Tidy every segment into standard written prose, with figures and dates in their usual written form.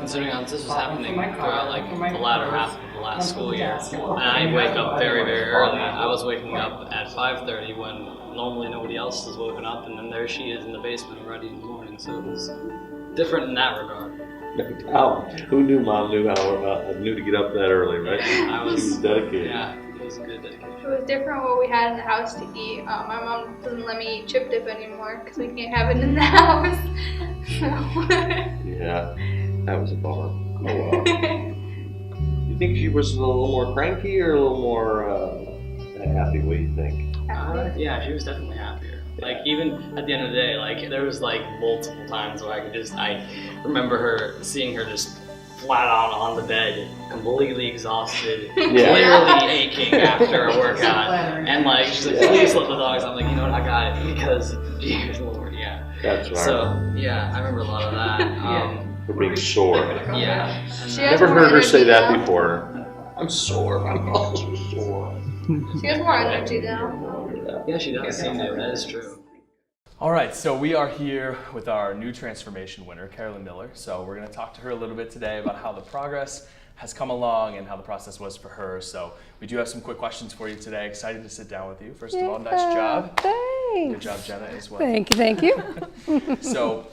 considering how this was happening throughout like the latter half of the last school year, and I wake up very, very early. I was waking up at 5:30 when normally nobody else is woken up, and then there she is in the basement already in the morning. So it was different in that regard. Who knew Mom knew to get up that early, right? I was, she was dedicated. Yeah, it was a good dedication. It was different what we had in the house to eat. My mom doesn't let me eat chip dip anymore because we can't have it in the house. Yeah, that was a bummer. Oh wow. You think she was a little more cranky or a little more happy? What do you think? Yeah, she was definitely happier. Like, even at the end of the day, like, there was, like, multiple times where I remember seeing her just flat out on the bed, completely exhausted, clearly aching after a workout, and, like, she's like, please let the dogs. I'm like, you know what, I got it, because, dear Lord, yeah. That's right. So, yeah, I remember a lot of that. For being sore. Yeah. Never heard her say that before. I'm sore, I'm also sore. She has more energy now. Yeah, she does seem to. That is true. All right, so we are here with our new transformation winner, Carolyn Miller. So we're going to talk to her a little bit today about how the progress has come along and how the process was for her. So we do have some quick questions for you today. Excited to sit down with you. First of all, nice job. Thanks. Good job, Jenna, as well. Thank you. So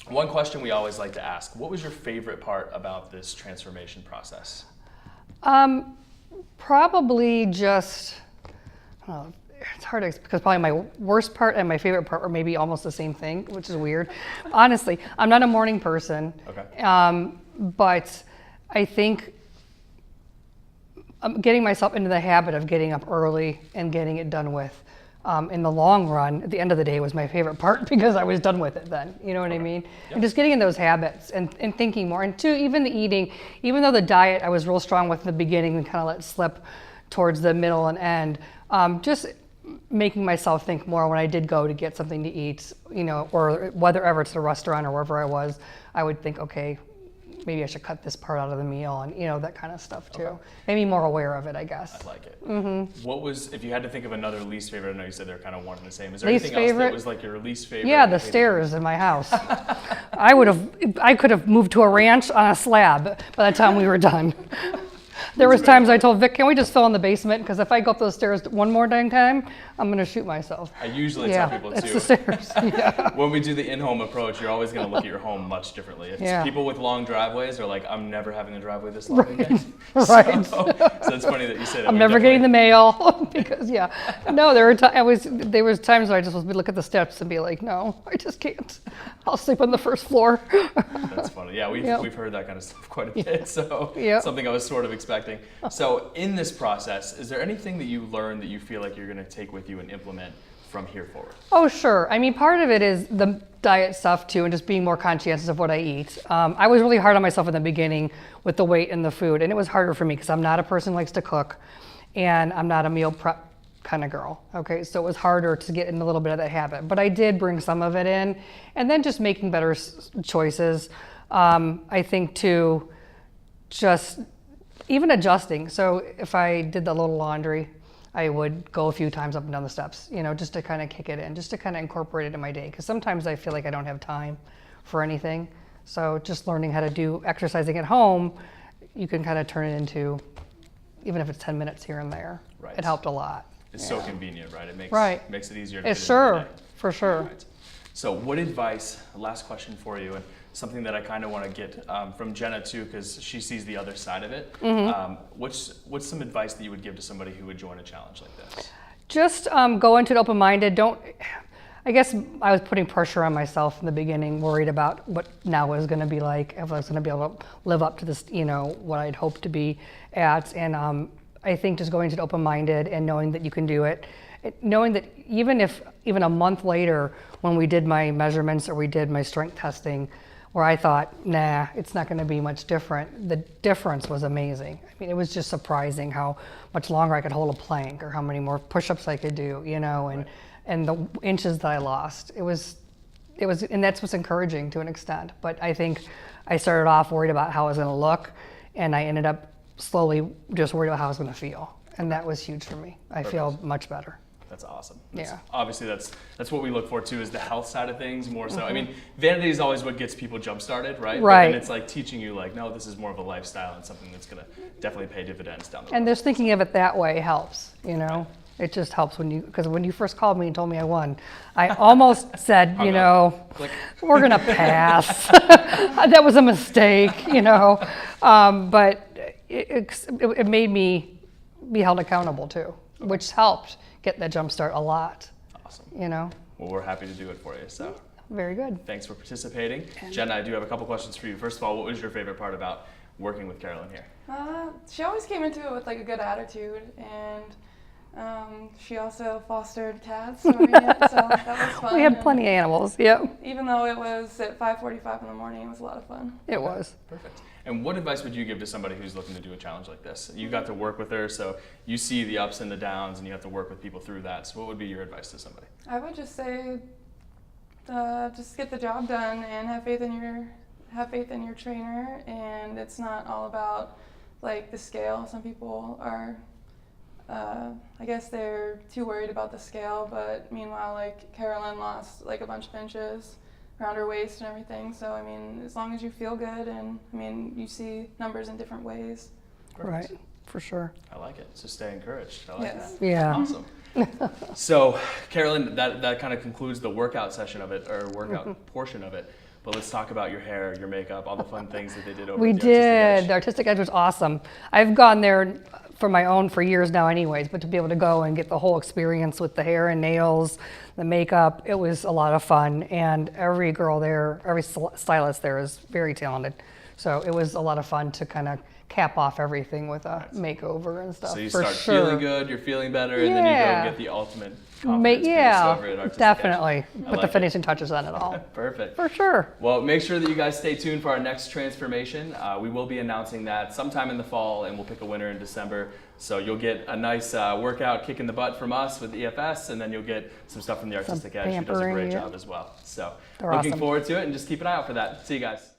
one question we always like to ask, what was your favorite part about this transformation process? Probably just, it's hard to, because probably my worst part and my favorite part were maybe almost the same thing, which is weird. Honestly, I'm not a morning person. Okay. But I think getting myself into the habit of getting up early and getting it done with, in the long run, at the end of the day, was my favorite part because I was done with it then. You know what I mean? Yep. And just getting in those habits and thinking more. And two, even the eating, even though the diet I was real strong with in the beginning and kind of let it slip towards the middle and end, just making myself think more when I did go to get something to eat, you know, or whether ever it's a restaurant or wherever I was, I would think, okay, maybe I should cut this part out of the meal and, you know, that kind of stuff too. Okay. Maybe more aware of it, I guess. I like it. Mm-hmm. What was, if you had to think of another least favorite, I know you said they're kind of one and the same. Is there least anything favorite? Else that was like your least favorite? Yeah, the stairs in my house. I could have moved to a ranch on a slab by the time we were done. There was times I told Vic, can we just fill in the basement? Because if I go up those stairs one more time, I'm going to shoot myself. I usually tell people too. It's the stairs. Yeah. When we do the in-home approach, you're always going to look at your home much differently. If people with long driveways are like, I'm never having a driveway this long again. Right. So it's funny that you say that. I'm never getting the mail because no, there was times where I just would look at the steps and be like, no, I just can't. I'll sleep on the first floor. That's funny. Yeah, we've heard that kind of stuff quite a bit. So something I was sort of expecting. So in this process, is there anything that you learned that you feel like you're going to take with you and implement from here forward? Oh, sure. I mean, part of it is the diet stuff too, and just being more conscientious of what I eat. I was really hard on myself in the beginning with the weight and the food, and it was harder for me because I'm not a person who likes to cook, and I'm not a meal prep kind of girl. Okay, so it was harder to get in a little bit of that habit, but I did bring some of it in, and then just making better choices. I think too, just even adjusting. So if I did the little laundry, I would go a few times up and down the steps, you know, just to kind of kick it in, just to kind of incorporate it in my day. Because sometimes I feel like I don't have time for anything. So just learning how to do exercising at home, you can kind of turn it into, even if it's 10 minutes here and there. Right. It helped a lot. It's so convenient, right? It makes it easier to fit in the day. For sure. Right. So what advice, last question for you, and something that I kind of want to get from Jenna too, because she sees the other side of it. Mm-hmm. What's some advice that you would give to somebody who would join a challenge like this? Just go into it open-minded. I guess I was putting pressure on myself in the beginning, worried about what now was going to be like, if I was going to be able to live up to this, you know, what I'd hoped to be at. And I think just going into it open-minded and knowing that you can do it, knowing that even a month later when we did my measurements or we did my strength testing, where I thought, nah, it's not going to be much different. The difference was amazing. I mean, it was just surprising how much longer I could hold a plank or how many more push-ups I could do, you know, and the inches that I lost. It was, and that's what's encouraging to an extent. But I think I started off worried about how I was going to look, and I ended up slowly just worried about how I was going to feel. And that was huge for me. I feel much better. That's awesome. Yeah. Obviously, that's what we look for too, is the health side of things more so. I mean, vanity is always what gets people jump started, right? Right. But then it's like teaching you like, no, this is more of a lifestyle and something that's gonna definitely pay dividends down the road. And just thinking of it that way helps, you know? It just helps because when you first called me and told me I won, I almost said, you know, we're gonna pass. That was a mistake, you know? But it made me be held accountable too, which helped get that jump start a lot. Awesome. You know? Well, we're happy to do it for you. So very good. thanks for participating. Jenna, I do have a couple questions for you. First of all, what was your favorite part about working with Carolyn here? She always came into it with like a good attitude, and she also fostered cats for me, so that was fun. We had plenty of animals, yep. Even though it was at 5:45 in the morning, it was a lot of fun. It was. Perfect. And what advice would you give to somebody who's looking to do a challenge like this? You got to work with her, so you see the ups and the downs, and you have to work with people through that. So what would be your advice to somebody? I would just say, just get the job done and have faith in your trainer. And it's not all about like the scale. Some people are, I guess they're too worried about the scale. But meanwhile, like Carolyn lost like a bunch of inches around her waist and everything. So I mean, as long as you feel good, and I mean, you see numbers in different ways. Right, for sure. I like it. So stay encouraged. I like Yes. that. Yeah. Awesome. So, Carolyn, that kind of concludes the workout session of it, or workout portion of it. But let's talk about your hair, your makeup, all the fun things that they did over We at the Artistic did. Edge. The Artistic Edge was awesome. I've gone there for my own for years now anyways, but to be able to go and get the whole experience with the hair and nails, the makeup, it was a lot of fun. And every girl there, every stylist there is very talented. So it was a lot of fun to kind of cap off everything with a makeover and stuff. So you for start sure. feeling good, you're feeling better, and then you go and get the ultimate confidence boost over at Artistic definitely. Edge. I Put the like finishing touches on it all. Perfect. For sure. Well, make sure that you guys stay tuned for our next transformation. We will be announcing that sometime in the fall, and we'll pick a winner in December. So you'll get a nice workout kick in the butt from us with EFS, and then you'll get some stuff from the Artistic Edge, who does a great pampering, job as well. So They're looking awesome. forward to it, and just keep an eye out for that. See you guys.